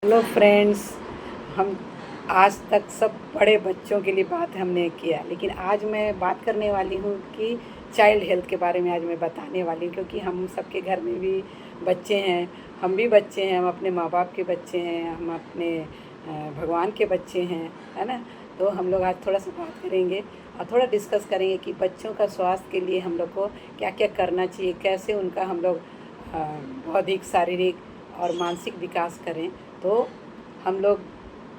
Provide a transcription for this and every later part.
Hello friends. हम आज तक सब बड़े बच्चों के लिए बात हमने किया, लेकिन आज मैं बात करने वाली हूँ कि चाइल्ड हेल्थ के बारे में आज मैं बताने वाली हूँ, क्योंकि हम सबके घर में भी बच्चे हैं। हम भी बच्चे हैं, हम अपने माँ बाप के बच्चे हैं, हम अपने भगवान के बच्चे हैं, है ना। तो हम लोग आज थोड़ा सा बात करेंगे और थोड़ा डिस्कस करेंगे कि बच्चों का स्वास्थ्य के लिए हम लोग को क्या क्या करना चाहिए, कैसे उनका हम लोग बौद्धिक, शारीरिक और मानसिक विकास करें। तो हम लोग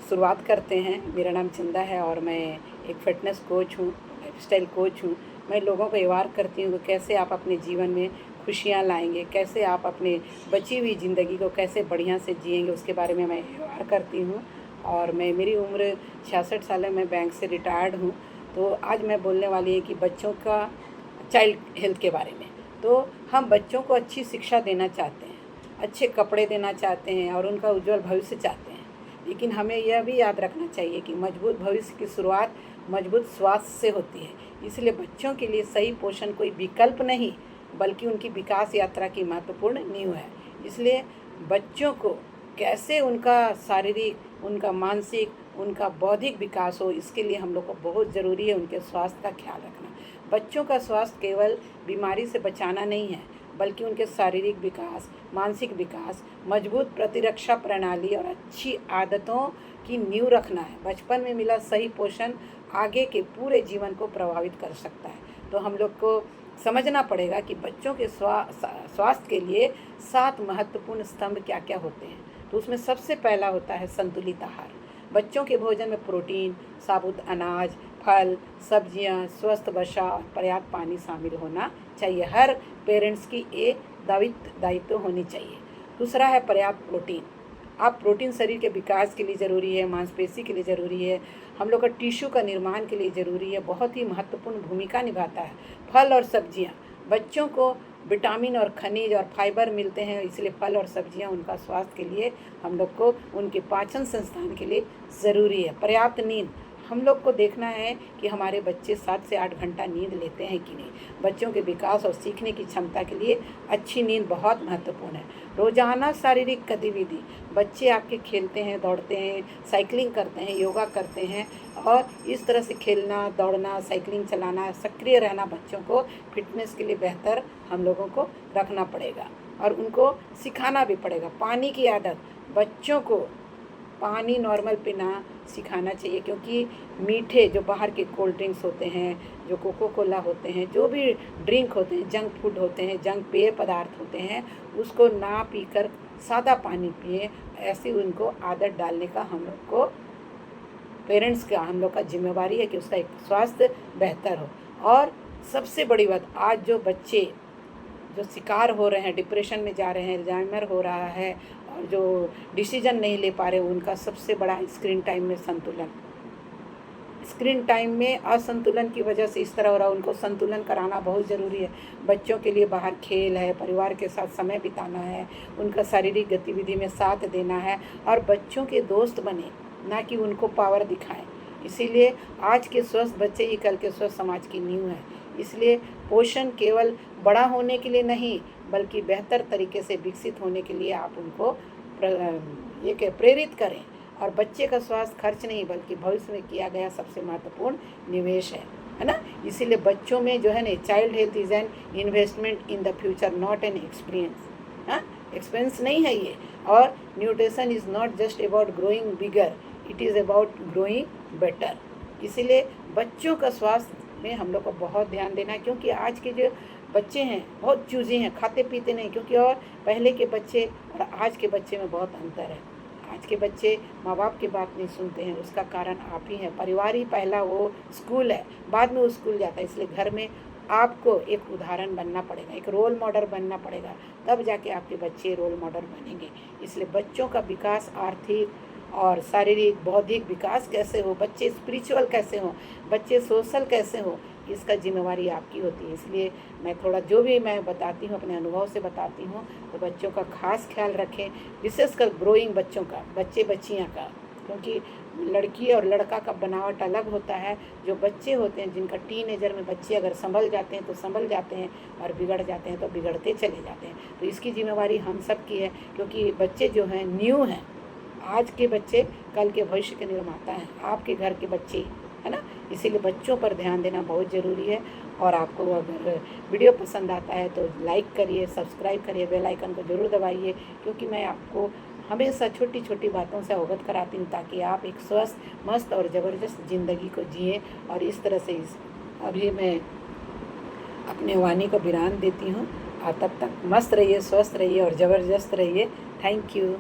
शुरुआत करते हैं। मेरा नाम चंदा है और मैं एक फ़िटनेस कोच हूँ, लाइफस्टाइल कोच हूँ। मैं लोगों को अवेयर करती हूँ कि कैसे आप अपने जीवन में खुशियाँ लाएंगे, कैसे आप अपने बची हुई ज़िंदगी को कैसे बढ़िया से जिएंगे, उसके बारे में मैं अवेयर करती हूँ। और मेरी उम्र 66 साल है, मैं बैंक से रिटायर्ड हूँ। तो आज मैं बोलने वाली है कि बच्चों का चाइल्ड हेल्थ के बारे में। तो हम बच्चों को अच्छी शिक्षा देना चाहते हैं, अच्छे कपड़े देना चाहते हैं और उनका उज्जवल भविष्य चाहते हैं, लेकिन हमें यह भी याद रखना चाहिए कि मजबूत भविष्य की शुरुआत मजबूत स्वास्थ्य से होती है। इसलिए बच्चों के लिए सही पोषण कोई विकल्प नहीं, बल्कि उनकी विकास यात्रा की महत्वपूर्ण नींव है। इसलिए बच्चों को कैसे उनका शारीरिक, उनका मानसिक, उनका बौद्धिक विकास हो, इसके लिए हम लोग को बहुत ज़रूरी है उनके स्वास्थ्य का ख्याल रखना। बच्चों का स्वास्थ्य केवल बीमारी से बचाना नहीं है, बल्कि उनके शारीरिक विकास, मानसिक विकास, मजबूत प्रतिरक्षा प्रणाली और अच्छी आदतों की नींव रखना है। बचपन में मिला सही पोषण आगे के पूरे जीवन को प्रभावित कर सकता है। तो हम लोग को समझना पड़ेगा कि बच्चों के स्वास्थ्य के लिए 7 महत्वपूर्ण स्तंभ क्या क्या होते हैं। तो उसमें सबसे पहला होता है संतुलित आहार। बच्चों के भोजन में प्रोटीन, साबुत अनाज, फल, सब्जियां, स्वस्थ वसा और पर्याप्त पानी शामिल होना चाहिए। हर पेरेंट्स की ये दायित्व होनी चाहिए। दूसरा है पर्याप्त प्रोटीन। आप प्रोटीन शरीर के विकास के लिए ज़रूरी है, मांसपेशी के लिए ज़रूरी है, हम लोग का टिश्यू का निर्माण के लिए ज़रूरी है, बहुत ही महत्वपूर्ण भूमिका निभाता है। फल और सब्जियां, बच्चों को विटामिन और खनिज और फाइबर मिलते हैं, इसलिए फल और सब्जियां उनका स्वास्थ्य के लिए, हम लोग को उनके पाचन संस्थान के लिए ज़रूरी है। पर्याप्त नींद, हम लोग को देखना है कि हमारे बच्चे 7 से 8 घंटा नींद लेते हैं कि नहीं। बच्चों के विकास और सीखने की क्षमता के लिए अच्छी नींद बहुत महत्वपूर्ण है। रोजाना शारीरिक गतिविधि, बच्चे आपके खेलते हैं, दौड़ते हैं, साइकिलिंग करते हैं, योगा करते हैं, और इस तरह से खेलना, दौड़ना, साइकिलिंग चलाना, सक्रिय रहना बच्चों को फिटनेस के लिए बेहतर हम लोगों को रखना पड़ेगा और उनको सिखाना भी पड़ेगा। पानी की आदत, बच्चों को पानी नॉर्मल पीना सिखाना चाहिए, क्योंकि मीठे जो बाहर के कोल्ड ड्रिंक्स होते हैं, जो कोको कोला होते हैं, जो भी ड्रिंक होते हैं, जंक फूड होते हैं, जंक पेय पदार्थ होते हैं, उसको ना पीकर सादा पानी पिए। ऐसी उनको आदत डालने का हम लोग को, पेरेंट्स का, हम लोग का जिम्मेवारी है कि उसका एक स्वास्थ्य बेहतर हो। और सबसे बड़ी बात, आज जो बच्चे जो शिकार हो रहे हैं, डिप्रेशन में जा रहे हैं, अल्जाइमर हो रहा है और जो डिसीजन नहीं ले पा रहे, उनका सबसे बड़ा स्क्रीन टाइम में संतुलन, स्क्रीन टाइम में असंतुलन की वजह से इस तरह हो रहा है। उनको संतुलन कराना बहुत ज़रूरी है। बच्चों के लिए बाहर खेल है, परिवार के साथ समय बिताना है, उनका शारीरिक गतिविधि में साथ देना है और बच्चों के दोस्त बने, ना कि उनको पावर दिखाएं। इसीलिए आज के स्वस्थ बच्चे ही कल के स्वस्थ समाज की नींव है। इसलिए पोषण केवल बड़ा होने के लिए नहीं, बल्कि बेहतर तरीके से विकसित होने के लिए आप उनको प्रेरित करें। और बच्चे का स्वास्थ्य खर्च नहीं, बल्कि भविष्य में किया गया सबसे महत्वपूर्ण निवेश है ना। इसीलिए बच्चों में जो है ना, child health is an investment in the future, not an experience. हाँ, एक्सपेंस नहीं है ये। और nutrition is not just about growing bigger, it is about growing better. इसीलिए बच्चों का स्वास्थ्य में हम लोग को बहुत ध्यान देना है, क्योंकि आज के जो बच्चे हैं बहुत चूज़े हैं, खाते पीते नहीं। क्योंकि और पहले के बच्चे और आज के बच्चे में बहुत अंतर है। आज के बच्चे माँ बाप की बात नहीं सुनते हैं, उसका कारण आप ही हैं। परिवार ही पहला वो स्कूल है, बाद में वो स्कूल जाता है। इसलिए घर में आपको एक उदाहरण बनना पड़ेगा, एक रोल मॉडल बनना पड़ेगा, तब जाके आपके बच्चे रोल मॉडल बनेंगे। इसलिए बच्चों का विकास, आर्थिक और शारीरिक बौद्धिक विकास कैसे हो, बच्चे स्पिरिचुअल कैसे हों, बच्चे सोशल कैसे हों, इसका जिम्मेवारी आपकी होती है। इसलिए मैं थोड़ा जो भी मैं बताती हूँ अपने अनुभव से बताती हूँ। तो बच्चों का खास ख्याल रखें, विशेषकर ग्रोइंग बच्चों का, बच्चे बच्चियाँ का, क्योंकि लड़की और लड़का का बनावट अलग होता है। जो बच्चे होते हैं, जिनका टीनेजर में बच्चे अगर संभल जाते हैं तो संभल जाते हैं, और बिगड़ जाते हैं तो बिगड़ते चले जाते हैं। तो इसकी जिम्मेवारी हम सब की है, क्योंकि बच्चे जो हैं न्यू हैं, आज के बच्चे कल के भविष्य के निर्माता हैं, आपके घर के बच्चे, है ना। इसीलिए बच्चों पर ध्यान देना बहुत ज़रूरी है। और आपको अगर वीडियो पसंद आता है तो लाइक करिए, सब्सक्राइब करिए, बेल आइकन को ज़रूर दबाइए, क्योंकि मैं आपको हमेशा छोटी छोटी बातों से अवगत कराती हूँ, ताकि आप एक स्वस्थ, मस्त और ज़बरदस्त ज़िंदगी को जिए। और इस तरह से अभी मैं अपने वाणी को विराम देती हूँ। और तब तक मस्त रहिए, स्वस्थ रहिए और ज़बरदस्त रहिए। Thank you.